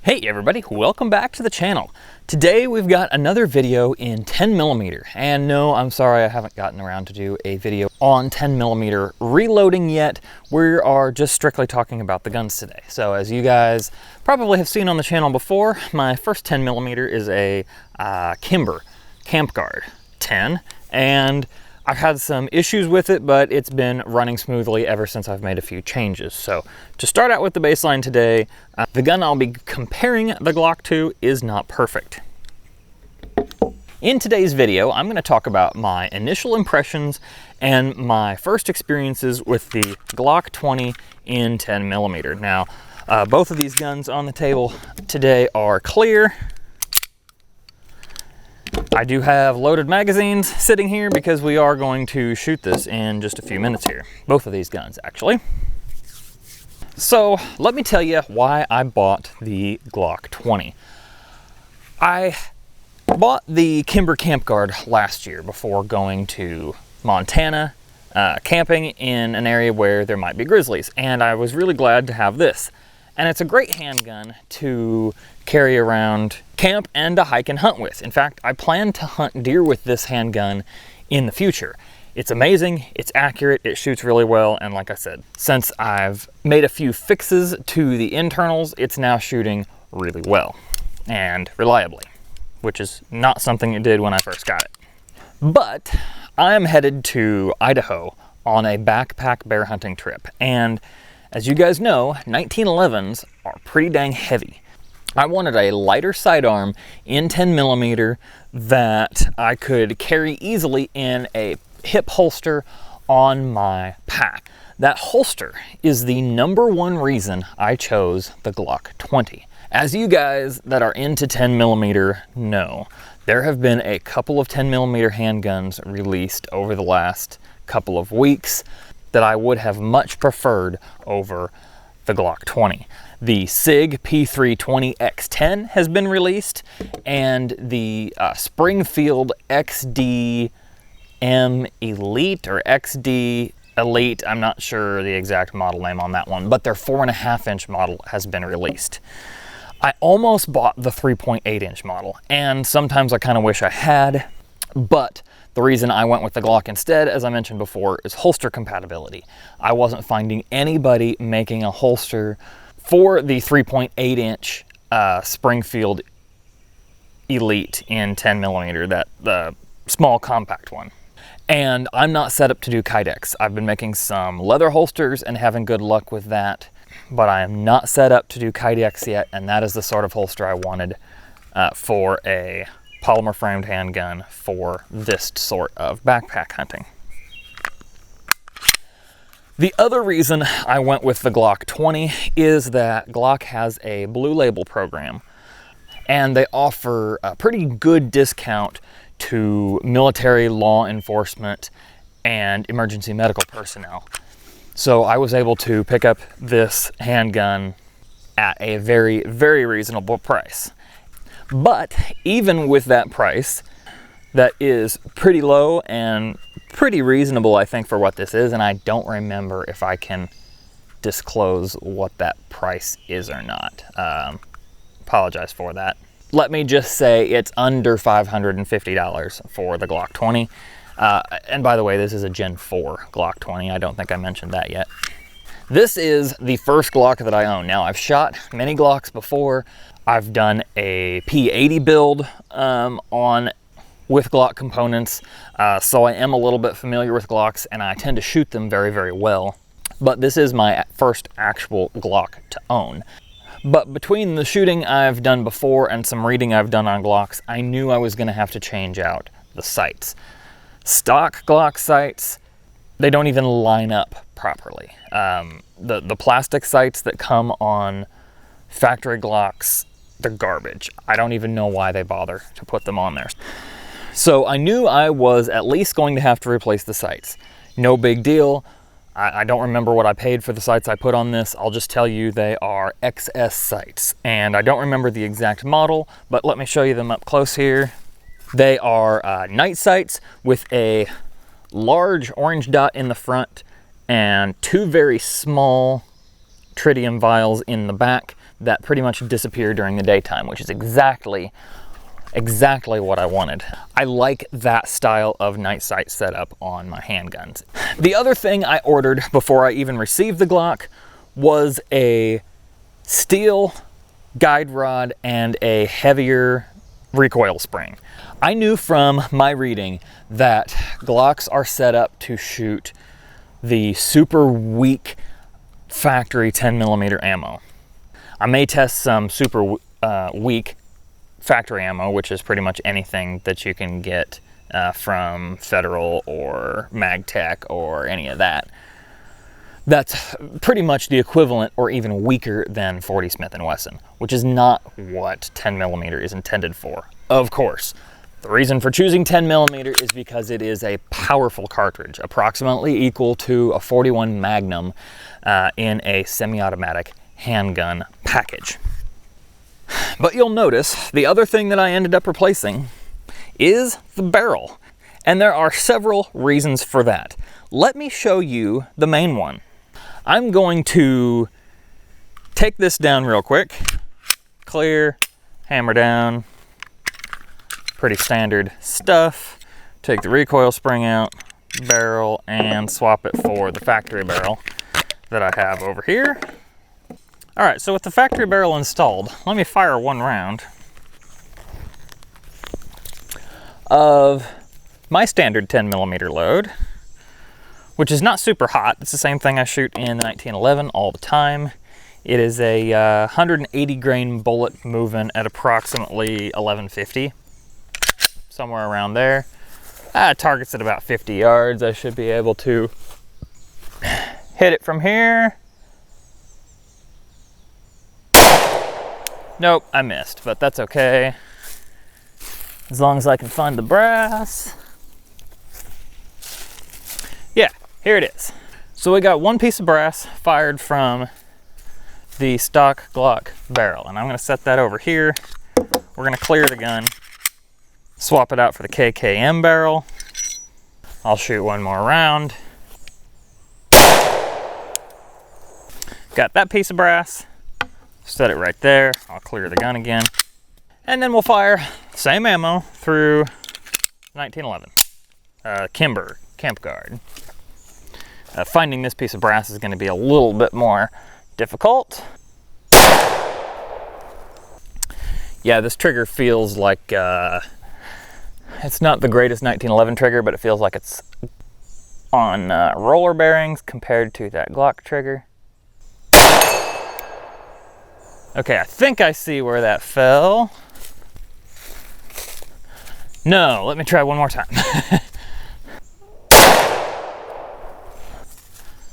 Hey everybody, welcome back to the channel. Today we've got another video in 10mm, and no, I'm sorry I haven't gotten around to do a video on 10mm reloading yet. We are just strictly talking about the guns today. So as you guys probably have seen on the channel before, my first 10mm is a Kimber Camp Guard 10, and I've had some issues with it, but it's been running smoothly ever since I've made a few changes. So to start out with the baseline today, the gun I'll be comparing the Glock to is not perfect. In today's video, I'm going to talk about my initial impressions and my first experiences with the Glock 20 in 10mm. Now, both of these guns on the table today are clear. I do have loaded magazines sitting here because we are going to shoot this in just a few minutes here. Both of these guns, actually. So let me tell you why I bought the Glock 20. I bought the Kimber Camp Guard last year before going to Montana, camping in an area where there might be grizzlies, and I was really glad to have this. And it's a great handgun to carry around camp and to hike and hunt with. In fact, I plan to hunt deer with this handgun in the future. It's amazing, it's accurate, it shoots really well, and like I said, since I've made a few fixes to the internals, it's now shooting really well and reliably, which is not something it did when I first got it. But I'm headed to Idaho on a backpack bear hunting trip, and as you guys know, 1911s are pretty dang heavy. I wanted a lighter sidearm in 10mm that I could carry easily in a hip holster on my pack. That holster is the #1 reason I chose the Glock 20. As you guys that are into 10mm know, there have been a couple of 10mm handguns released over the last couple of weeks that I would have much preferred over the Glock 20. The SIG P320 X-Ten has been released, and the Springfield XD M Elite or XD Elite, I'm not sure the exact model name on that one, but their 4.5-inch model has been released. I almost bought the 3.8-inch model, and sometimes I kind of wish I had, but the reason I went with the Glock instead, as I mentioned before, is holster compatibility. I wasn't finding anybody making a holster for the 3.8-inch Springfield Elite in 10mm, the small compact one. And I'm not set up to do Kydex. I've been making some leather holsters and having good luck with that, but I am not set up to do Kydex yet, and that is the sort of holster I wanted for a polymer-framed handgun for this sort of backpack hunting. The other reason I went with the Glock 20 is that Glock has a Blue Label program, and they offer a pretty good discount to military, law enforcement, and emergency medical personnel. So I was able to pick up this handgun at a very, very reasonable price. But even with that price, that is pretty low and pretty reasonable, I think, for what this is, and I don't remember if I can disclose what that price is or not. Apologize for that. Let me just say it's under $550 for the Glock 20. And by the way, this is a Gen 4 Glock 20. I don't think I mentioned that yet. This is the first Glock that I own. Now, I've shot many Glocks before. I've done a P80 build with Glock components, so I am a little bit familiar with Glocks, and I tend to shoot them very, very well. But this is my first actual Glock to own. But between the shooting I've done before and some reading I've done on Glocks, I knew I was going to have to change out the sights. Stock Glock sights, they don't even line up properly. The plastic sights that come on factory Glocks, they're garbage. I don't even know why they bother to put them on there. So I knew I was at least going to have to replace the sights. No big deal. I don't remember what I paid for the sights I put on this. I'll just tell you they are XS sights. And I don't remember the exact model, but let me show you them up close here. They are night sights with a large orange dot in the front and two very small tritium vials in the back that pretty much disappear during the daytime, which is exactly what I wanted. I like that style of night sight setup on my handguns. The other thing I ordered before I even received the Glock was a steel guide rod and a heavier recoil spring. I knew from my reading that Glocks are set up to shoot the super weak factory 10mm ammo. I may test some super weak factory ammo, which is pretty much anything that you can get from Federal or MagTech or any of that. That's pretty much the equivalent or even weaker than 40 Smith & Wesson, which is not what 10mm is intended for. Of course, the reason for choosing 10mm is because it is a powerful cartridge, approximately equal to a 41 Magnum in a semi-automatic handgun package. But you'll notice the other thing that I ended up replacing is the barrel. And there are several reasons for that. Let me show you the main one. I'm going to take this down real quick. Clear, hammer down. Pretty standard stuff. Take the recoil spring out, barrel, and swap it for the factory barrel that I have over here. All right, so with the factory barrel installed, let me fire one round of my standard 10mm load, which is not super hot. It's the same thing I shoot in the 1911 all the time. It is a 180 grain bullet moving at approximately 1150, somewhere around there. Targets at about 50 yards. I should be able to hit it from here. Nope, I missed, but that's okay. As long as I can find the brass. Yeah, here it is. So we got one piece of brass fired from the stock Glock barrel, and I'm gonna set that over here. We're gonna clear the gun, swap it out for the KKM barrel. I'll shoot one more round. Got that piece of brass. Set it right there. I'll clear the gun again. And then we'll fire same ammo through 1911. Kimber, Camp Guard. Finding this piece of brass is going to be a little bit more difficult. Yeah, this trigger feels like, it's not the greatest 1911 trigger, but it feels like it's on roller bearings compared to that Glock trigger. Okay, I think I see where that fell. No, let me try one more time.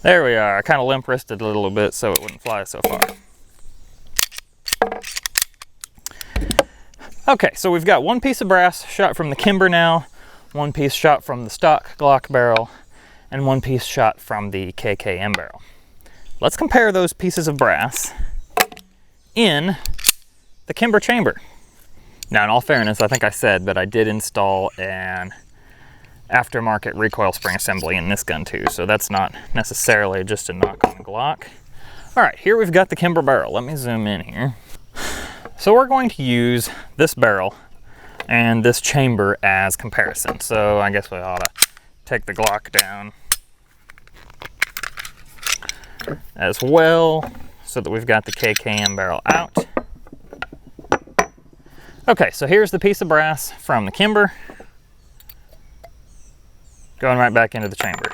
There we are. I kind of limp wristed a little bit so it wouldn't fly so far. Okay, so we've got one piece of brass shot from the Kimber now, one piece shot from the stock Glock barrel, and one piece shot from the KKM barrel. Let's compare those pieces of brass in the Kimber chamber. Now, in all fairness, I think I said that I did install an aftermarket recoil spring assembly in this gun too, so that's not necessarily just a knock on the Glock. All right, here we've got the Kimber barrel. Let me zoom in here. So we're going to use this barrel and this chamber as comparison. So I guess we ought to take the Glock down as well, so that we've got the KKM barrel out. Okay, so here's the piece of brass from the Kimber, going right back into the chamber.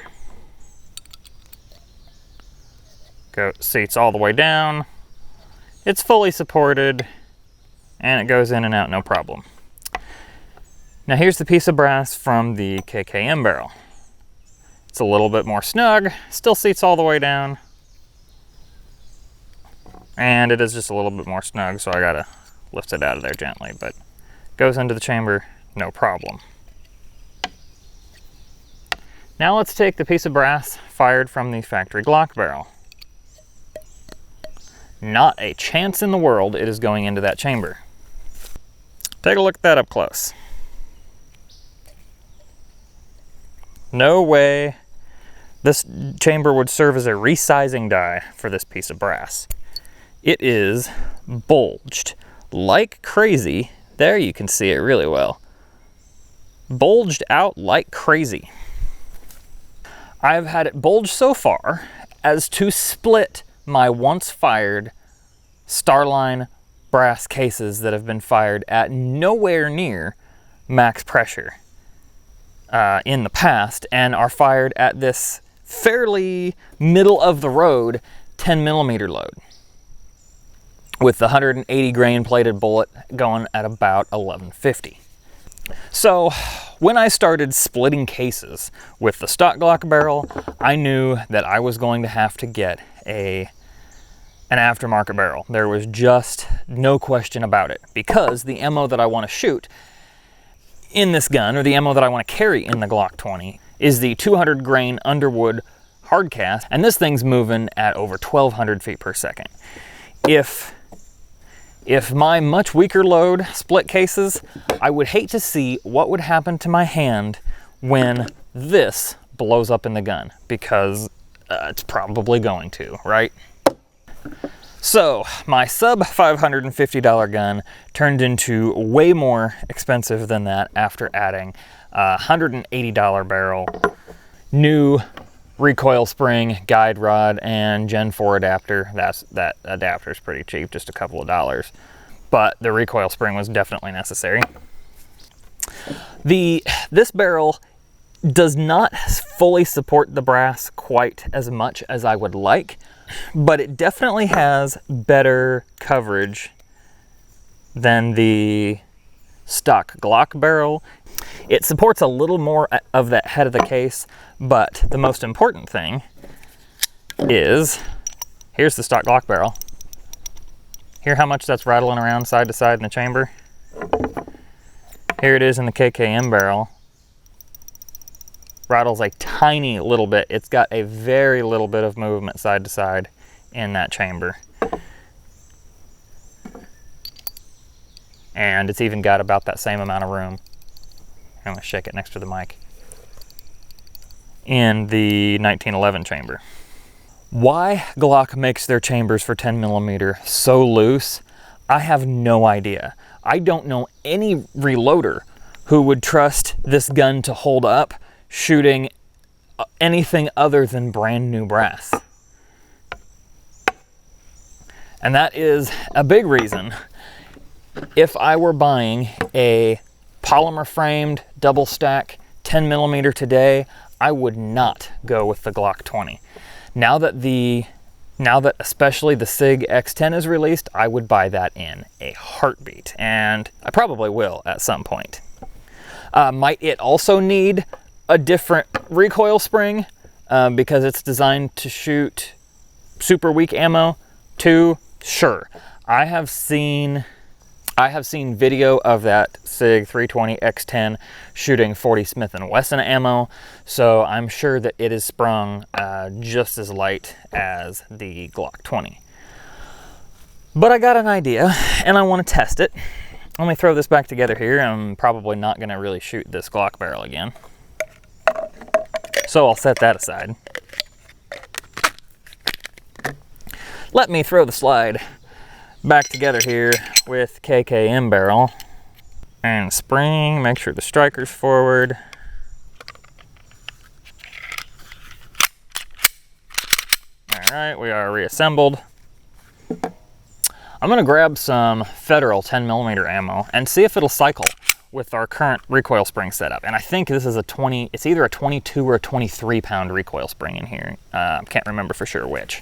Seats all the way down. It's fully supported, and it goes in and out no problem. Now here's the piece of brass from the KKM barrel. It's a little bit more snug, still seats all the way down. And it is just a little bit more snug, so I gotta lift it out of there gently, but goes into the chamber, no problem. Now let's take the piece of brass fired from the factory Glock barrel. Not a chance in the world it is going into that chamber. Take a look at that up close. No way this chamber would serve as a resizing die for this piece of brass. It is bulged like crazy. There you can see it really well. Bulged out like crazy. I've had it bulge so far as to split my once fired Starline brass cases that have been fired at nowhere near max pressure in the past, and are fired at this fairly middle of the road 10mm load with the 180 grain plated bullet going at about 1150. So when I started splitting cases with the stock Glock barrel, I knew that I was going to have to get an aftermarket barrel. There was just no question about it, because the ammo that I want to shoot in this gun, or the ammo that I want to carry in the Glock 20, is the 200 grain Underwood hardcast, and this thing's moving at over 1200 feet per second. If my much weaker load split cases, I would hate to see what would happen to my hand when this blows up in the gun, because it's probably going to, right? So my sub $550 gun turned into way more expensive than that after adding a $180 barrel, new recoil spring, guide rod, and Gen 4 adapter. That adapter's pretty cheap, just a couple of dollars, but the recoil spring was definitely necessary. This barrel does not fully support the brass quite as much as I would like, but it definitely has better coverage than the stock Glock barrel. It supports a little more of that head of the case, but the most important thing is, here's the stock Glock barrel. Hear how much that's rattling around side to side in the chamber? Here it is in the KKM barrel. Rattles a tiny little bit. It's got a very little bit of movement side to side in that chamber. And it's even got about that same amount of room. I'm gonna shake it next to the mic. In the 1911 chamber. Why Glock makes their chambers for 10mm so loose, I have no idea. I don't know any reloader who would trust this gun to hold up shooting anything other than brand new brass. And that is a big reason. If I were buying a polymer-framed double stack 10mm today, I would not go with the Glock 20. Now that especially the SIG X-Ten is released, I would buy that in a heartbeat, and I probably will at some point. Might it also need a different recoil spring because it's designed to shoot super weak ammo too? Sure. I have seen video of that SIG 320 X-Ten shooting 40 Smith & Wesson ammo, so I'm sure that it is sprung just as light as the Glock 20. But I got an idea, and I want to test it. Let me throw this back together here. I'm probably not going to really shoot this Glock barrel again, so I'll set that aside. Let me throw the slide back together here with KKM barrel and spring. Make sure the striker's forward. All right, we are reassembled. I'm gonna grab some Federal 10mm ammo and see if it'll cycle with our current recoil spring setup. And I think this is it's either a 22 or a 23 pound recoil spring in here. Can't remember for sure which.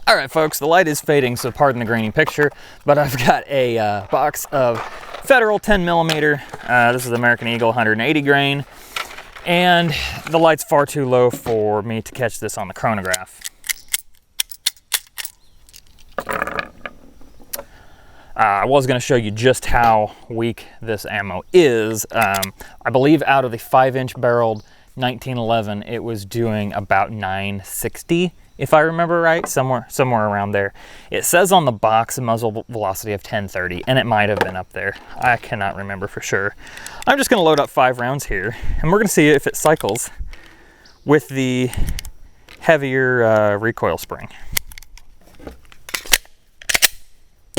All right, folks, the light is fading, so pardon the grainy picture, but I've got a box of Federal 10mm. This is American Eagle 180 grain, and the light's far too low for me to catch this on the chronograph. I was going to show you just how weak this ammo is. I believe out of the 5-inch barreled 1911, it was doing about 960. If I remember right, somewhere around there. It says on the box a muzzle velocity of 1030, and it might have been up there. I cannot remember for sure. I'm just gonna load up 5 rounds here, and we're gonna see if it cycles with the heavier recoil spring.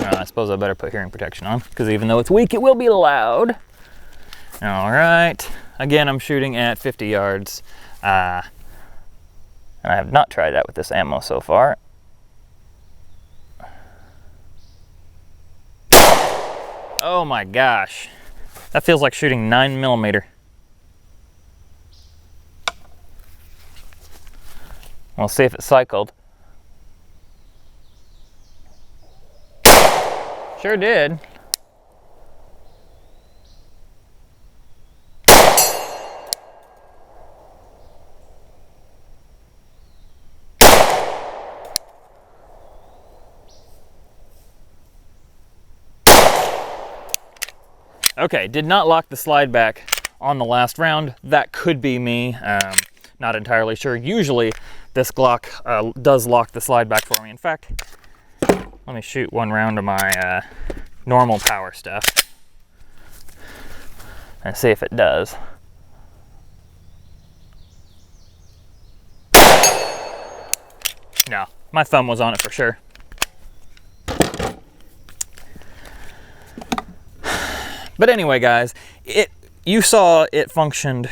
I suppose I better put hearing protection on, because even though it's weak, it will be loud. All right. Again, I'm shooting at 50 yards. I have not tried that with this ammo so far. Oh my gosh. That feels like shooting 9mm. We'll see if it cycled. Sure did. Okay, did not lock the slide back on the last round. That could be me. Not entirely sure. Usually this Glock does lock the slide back for me. In fact, let me shoot one round of my normal power stuff and see if it does. No, my thumb was on it for sure. But anyway, guys, you saw it functioned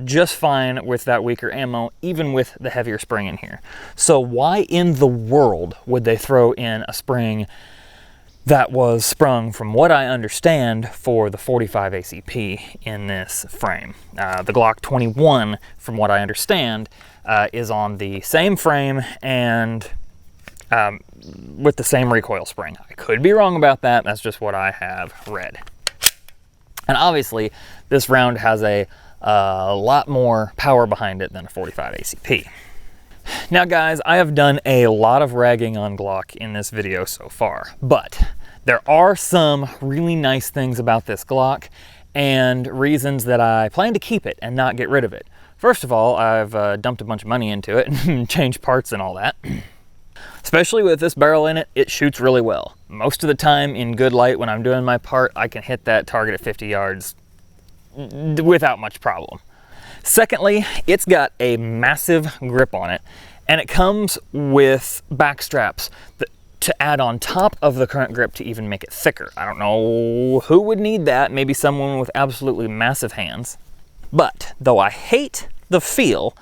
just fine with that weaker ammo, even with the heavier spring in here. So why in the world would they throw in a spring that was sprung, from what I understand, for the 45 ACP in this frame? The Glock 21, from what I understand, is on the same frame and with the same recoil spring. I could be wrong about that. That's just what I have read. And obviously, this round has a lot more power behind it than a 45 ACP. Now guys, I have done a lot of ragging on Glock in this video so far, but there are some really nice things about this Glock and reasons that I plan to keep it and not get rid of it. First of all, I've dumped a bunch of money into it and changed parts and all that. Especially with this barrel in it, it shoots really well. Most of the time in good light when I'm doing my part, I can hit that target at 50 yards without much problem. Secondly, it's got a massive grip on it, and it comes with back straps to add on top of the current grip to even make it thicker. I don't know who would need that, maybe someone with absolutely massive hands. But though I hate the feel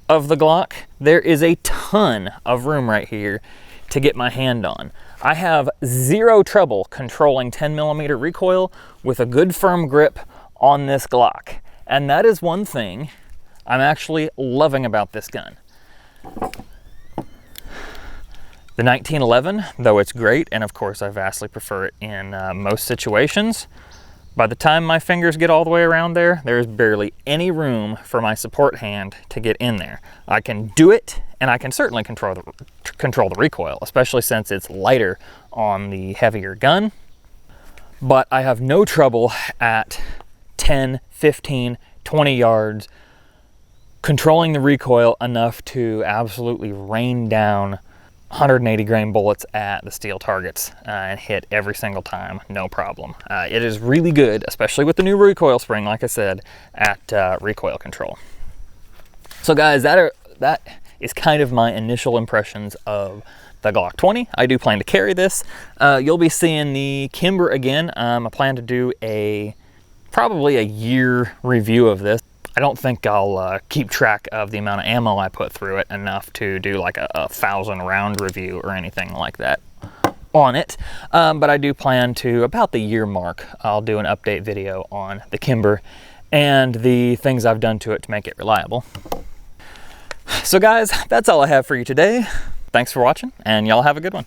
of the Glock, there is a ton of room right here to get my hand on. I have zero trouble controlling 10mm recoil with a good firm grip on this Glock. And that is one thing I'm actually loving about this gun. The 1911, though it's great, and of course I vastly prefer it in most situations, by the time my fingers get all the way around there, there's barely any room for my support hand to get in there. I can do it, and I can certainly control the recoil, especially since it's lighter on the heavier gun. But I have no trouble at 10, 15, 20 yards controlling the recoil enough to absolutely rain down 180 grain bullets at the steel targets and hit every single time, no problem. It is really good, especially with the new recoil spring, like I said, at recoil control. So guys, that is kind of my initial impressions of the Glock 20. I do plan to carry this. You'll be seeing the Kimber again. I plan to do probably a year review of this. I don't think I'll keep track of the amount of ammo I put through it enough to do like a 1,000 round review or anything like that on it. But I do plan to, about the year mark, I'll do an update video on the Kimber and the things I've done to it to make it reliable. So guys, that's all I have for you today. Thanks for watching, and y'all have a good one.